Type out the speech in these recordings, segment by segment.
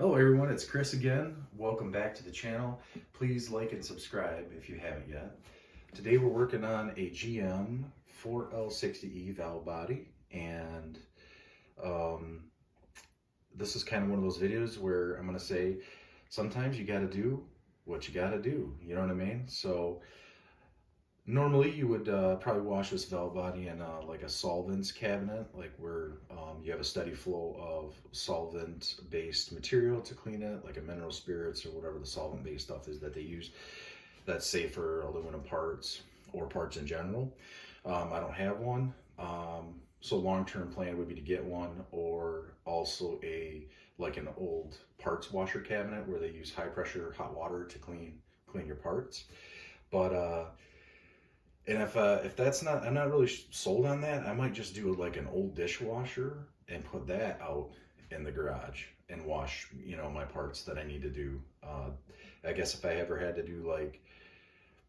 Hello everyone, it's Chris again. Welcome back to the channel. Please like and subscribe if you haven't yet. Today we're working on a GM 4L60E valve body, and this is kind of one of those videos where I'm going to say sometimes you got to do what you got to do, you know what I mean? So normally you would probably wash this valve body in like a solvents cabinet, like where you have a steady flow of solvent-based material to clean it, like a mineral spirits or whatever the solvent-based stuff is that they use that's safe for aluminum parts or parts in general. I don't have one, so long-term plan would be to get one, or also like an old parts washer cabinet where they use high-pressure hot water to clean your parts. But and if that's not, I'm not really sold on that. I might just do like an old dishwasher and put that out in the garage and wash, my parts that I need to do. I guess if I ever had to do like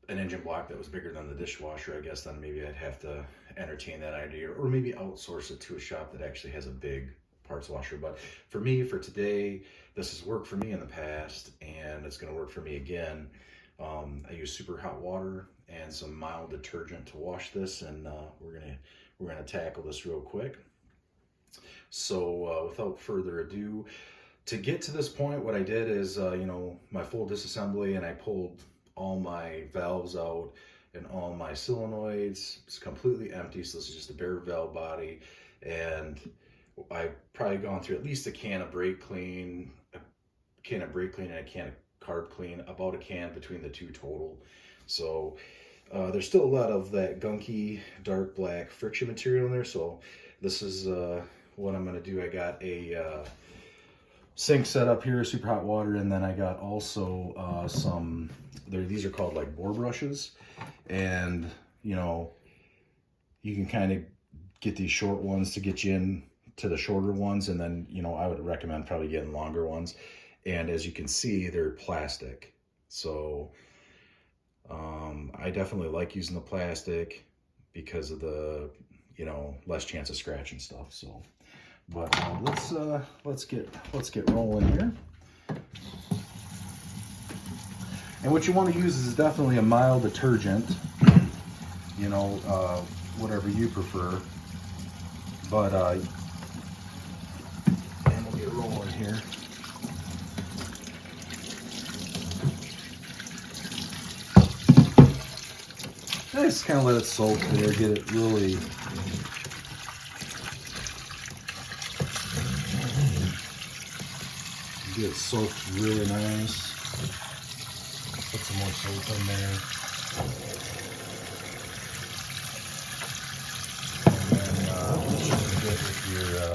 an engine block that was bigger than the dishwasher, I guess then maybe I'd have to entertain that idea, or maybe outsource it to a shop that actually has a big parts washer. But for me, for today, this has worked for me in the past, and it's going to work for me again. I use super hot water and some mild detergent to wash this, and we're gonna tackle this real quick. So without further ado, to get to this point, what I did is my full disassembly, and I pulled all my valves out and all my solenoids. It's completely empty, so this is just a bare valve body, and I've probably gone through at least a can of brake clean, and a can of carb clean, about a can between the two total. So there's still a lot of that gunky dark black friction material in there, so this is what I'm going to do. I got a sink set up here, super hot water, and then I got also these are called like bore brushes, and you can kind of get these short ones to get you in to the shorter ones, and then I would recommend probably getting longer ones. And as you can see, they're plastic. So I definitely like using the plastic because of the, less chance of scratch and stuff. So, but let's get rolling here. And what you want to use is definitely a mild detergent, whatever you prefer. But and we'll get rolling here. I just kind of let it soak there, get it really soaked really nice. Put some more soap in there. And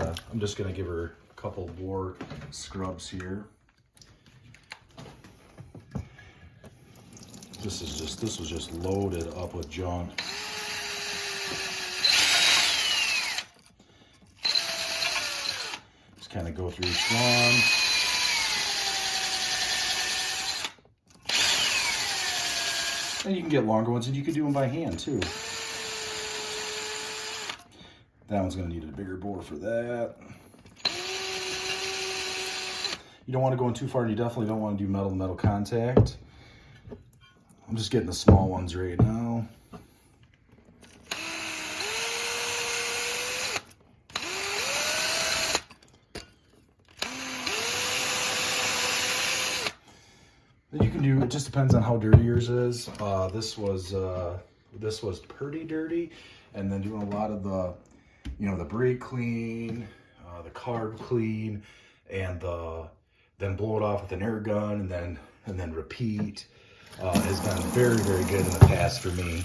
then I'm just gonna give her a couple more scrubs here. This was just loaded up with junk. Just kind of go through each one. And you can get longer ones, and you can do them by hand too. That one's gonna need a bigger bore for that. You don't want to go in too far, and you definitely don't want to do metal contact. I'm just getting the small ones right now. You can do, it just depends on how dirty yours is. This was pretty dirty, and then doing a lot of the, the brake clean, the carb clean, and then blow it off with an air gun, and then repeat. Has been very, very good in the past for me.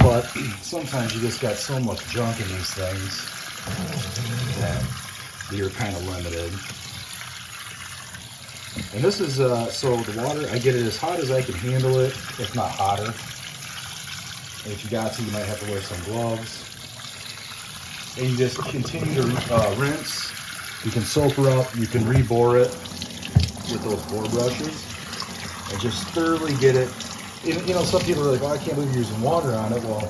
But sometimes you just got so much junk in these things that you're kind of limited. And this is, so the water, I get it as hot as I can handle it, if not hotter. And if you got to, you might have to wear some gloves. And you just continue to rinse. You can soap her up, you can rebore it with those bore brushes. And just thoroughly get it. Some people are like, oh, I can't believe you're using water on it. Well,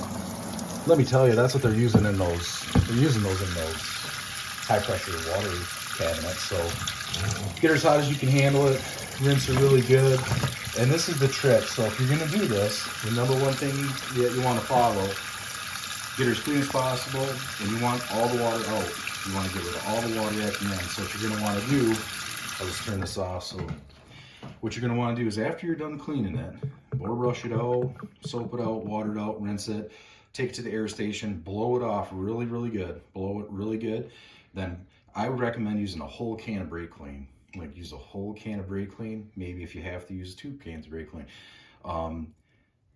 let me tell you, that's what they're using in those. They're using those in those high pressure water cabinet. So get her as hot as you can handle it. Rinse her really good. And this is the trick. So if you're going to do this, the number one thing that you want to follow, get her as clean as possible, and you want all the water out. You want to get rid of all the water at the end. So what you're going to want to do, I'll just turn this off. So what you're going to want to do is after you're done cleaning it, or brush it out, soap it out, water it out, rinse it, take it to the air station, blow it off really, really good. Blow it really good. Then I would recommend using a whole can of brake clean. Like use a whole can of brake clean. Maybe if you have to use 2 cans of brake clean.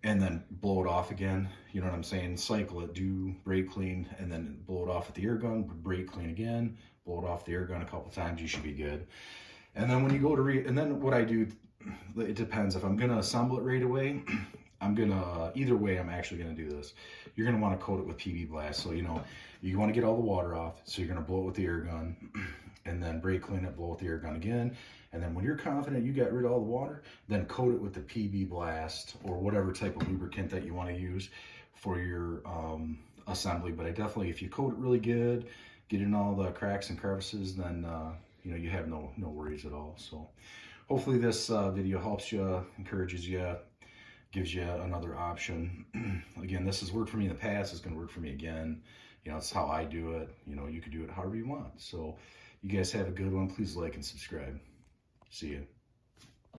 And then blow it off again. You know what I'm saying? Cycle it, do brake clean, and then blow it off with the air gun, brake clean again, blow it off the air gun a couple times, you should be good. And then when you go to and then what I do, it depends. If I'm gonna assemble it right away, either way, I'm actually gonna do this. You're gonna wanna coat it with PB Blast. So, you know, you wanna get all the water off. So you're gonna blow it with the air gun and then brake clean it, blow with the air gun again. And then when you're confident you got rid of all the water, then coat it with the PB Blast or whatever type of lubricant that you wanna use for your assembly. But I definitely, if you coat it really good, get in all the cracks and crevices, then you know, you have no worries at all. So hopefully this video helps you, encourages you, gives you another option. Again, this has worked for me in the past. It's going to work for me again. You know, it's how I do it. You know, you can do it however you want. So you guys have a good one. Please like and subscribe. See you.